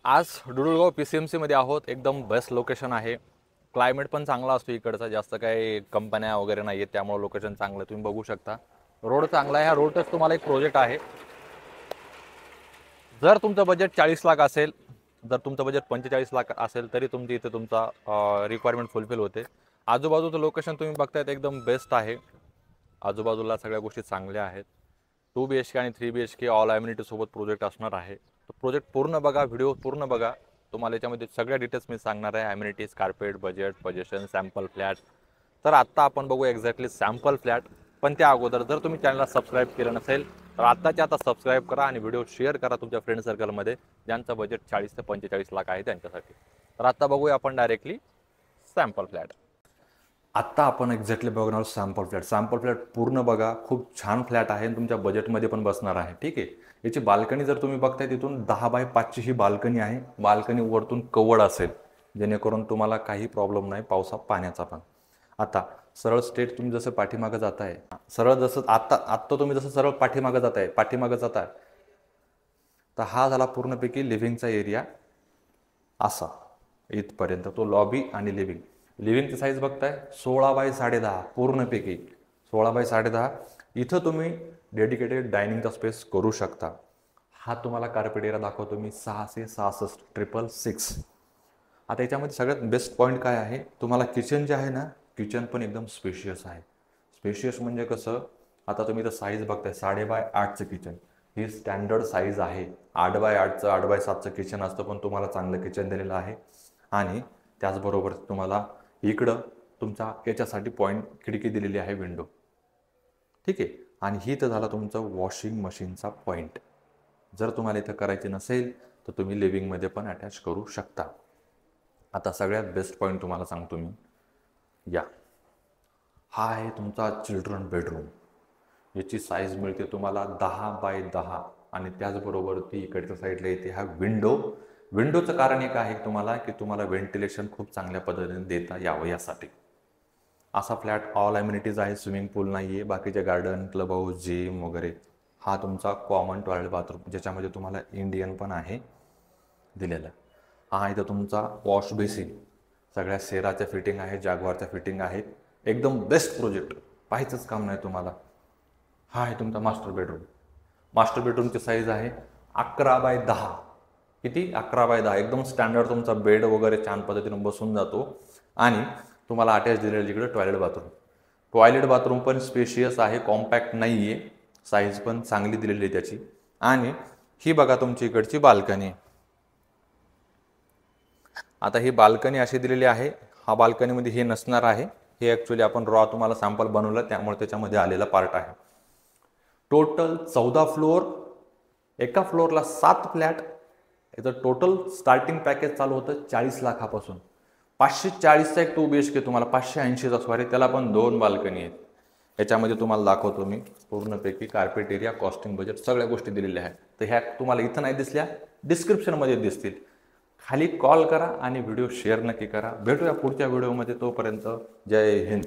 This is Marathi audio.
आज डुडुळगाव PCMC मध्ये आहोत. एकदम बेस्ट लोकेशन आहे. क्लायमेट पण चांगला असतो इकडचा, जास्त काही कंपन्या वगैरे नाही आहेत, त्यामुळे लोकेशन चांगलं तुम्ही बघू शकता. रोड चांगला आहे. ह्या रोडच तुम्हाला एक प्रोजेक्ट आहे. जर तुमचं बजेट 40 लाख असेल, जर तुमचं बजेट 45 लाख असेल तरी तुमची इथे तुमचा रिक्वायरमेंट फुलफिल होते. आजूबाजूचं लोकेशन तुम्ही बघतायत एकदम बेस्ट आहे. आजूबाजूला सगळ्या गोष्टी चांगल्या आहेत. 2 BHK आणि 3 BHK ऑल ॲम्युनिटी सोबत प्रोजेक्ट असणार आहे. तो प्रोजेक्ट पूर्ण बघा, व्हिडिओ पूर्ण बघा. तुम्हाला याच्यामध्ये सगळ्या डिटेल्स मी सांगणार आहे. Amenities, carpet, budget, position, sample flat. तर आत्ता आपण बघू एक्झॅक्टली सॅम्पल फ्लॅट. पण त्या अगोदर जर तुम्ही चॅनलला सबस्क्राईब केलं नसेल तर आत्ताच्या आता सबस्क्राईब करा आणि व्हिडिओ शेअर करा तुमच्या फ्रेंड सर्कलमध्ये, ज्यांचं बजेट 40 ते 45 लाख आहे त्यांच्यासाठी. तर आत्ता बघूया आपण डायरेक्टली सॅम्पल फ्लॅट. आत्ता आपण एक्झॅक्टली बघणार सॅम्पल फ्लॅट. सॅम्पल फ्लॅट पूर्ण बघा, खूप छान फ्लॅट आहे आणि तुमच्या बजेटमध्ये पण बसणार आहे. ठीक आहे. याची बाल्कनी जर तुम्ही बघताय तिथून 10x5 ही बाल्कनी आहे. बाल्कनी वरतून कव्हर्ड असेल, जेणेकरून तुम्हाला काही प्रॉब्लेम नाही पावसा पाण्याचा पण. आता सरळ स्ट्रेट तुम्ही जसं पाठीमागं जाताय, सरळ जसं आत्ता तुम्ही जसं सरळ पाठीमागं जाताय, तर हा झाला पूर्णपैकी लिव्हिंगचा एरिया. असा इथपर्यंत तो लॉबी आणि लिव्हिंगची साईज बघताय 16x10 पूर्णपैकी 16x10. इथं तुम्ही डेडिकेटेड डायनिंगचा स्पेस करू शकता. हा तुम्हाला कार्पेट एरिया दाखवतो मी 666 आता याच्यामध्ये सगळ्यात बेस्ट पॉईंट काय आहे, तुम्हाला किचन जे आहे ना, किचन पण एकदम स्पेशियस आहे. स्पेशियस म्हणजे कसं, आता तुम्ही तर साईज बघताय 8.5x8चं किचन. ही स्टँडर्ड साईज आहे. 8x8चं 8x7चं किचन असतं, पण तुम्हाला चांगलं किचन दिलेलं आहे. आणि त्याचबरोबर तुम्हाला इकडं तुमचा याच्यासाठी पॉईंट खिडकी दिलेली आहे, विंडो. ठीक आहे. आणि ही तर झाला तुमचं वॉशिंग मशीनचा पॉईंट. जर तुम्हाला इथं करायचे नसेल तर तुम्ही लिव्हिंगमध्ये पण अटॅच करू शकता. आता सगळ्यात बेस्ट पॉईंट तुम्हाला सांगतो मी. या हा आहे तुमचा चिल्ड्रन बेडरूम. याची साईज मिळते तुम्हाला 10x10 आणि त्याचबरोबर ती इकडच्या साईडला येते हा विंडोचं कारण एक आहे तुम्हाला, की तुम्हाला व्हेंटिलेशन खूप चांगल्या पद्धतीने देता यावं यासाठी. असा फ्लॅट ऑल ॲम्युनिटीज आहे. स्विमिंग पूल नाही आहे, बाकीचे गार्डन, क्लब हाऊस, जिम वगैरे. हा तुमचा कॉमन टॉयलेट बाथरूम, ज्याच्यामध्ये तुम्हाला इंडियन पण आहे दिलेलं. हा इथं तुमचा वॉश बेसिन, सगळ्या सेराच्या फिटिंग आहे, जागवारच्या फिटिंग आहेत. एकदम बेस्ट प्रोजेक्ट, पाहायचंच काम नाही तुम्हाला. हा आहे तुमचा मास्टर बेडरूम. मास्टर बेडरूमची साईज आहे 11x10. किती? 11x10. एकदम स्टँडर्ड तुमचा बेड वगैरे छान पद्धतीने बसून जातो. आणि तुम्हाला अटॅच दिलेलं इकडे टॉयलेट बाथरूम पण स्पेशियस आहे, कॉम्पॅक्ट नाही आहे. साईज पण चांगली दिलेली आहे त्याची. आणि ही बघा तुमची इकडची बाल्कनी. आता ही बाल्कनी अशी दिलेली आहे. हा बाल्कनीमध्ये हे नसणार आहे. हे ॲक्च्युली आपण रॉ तुम्हाला सॅम्पल बनवलं, त्यामुळे त्याच्यामध्ये आलेला पार्ट आहे. टोटल 14 फ्लोअर, एका फ्लोअरला 7 फ्लॅट. याचं टोटल स्टार्टिंग पॅकेज चालू होतं 40 लाखापासून. 540चा एक 2 BHK तुम्हाला, 580चा सॉरी, त्याला पण 2 बाल्कनी आहेत. याच्यामध्ये तुम्हाला दाखवतो मी पूर्णपैकी कार्पेट एरिया, कॉस्टिंग, बजेट, सगळ्या गोष्टी दिलेल्या आहेत. तर ह्या तुम्हाला इथं नाही दिसल्या, डिस्क्रिप्शनमध्ये दिसतील. खाली कॉल करा आणि व्हिडिओ शेअर नक्की करा. भेटूया पुढच्या व्हिडिओमध्ये. तोपर्यंत जय हिंद.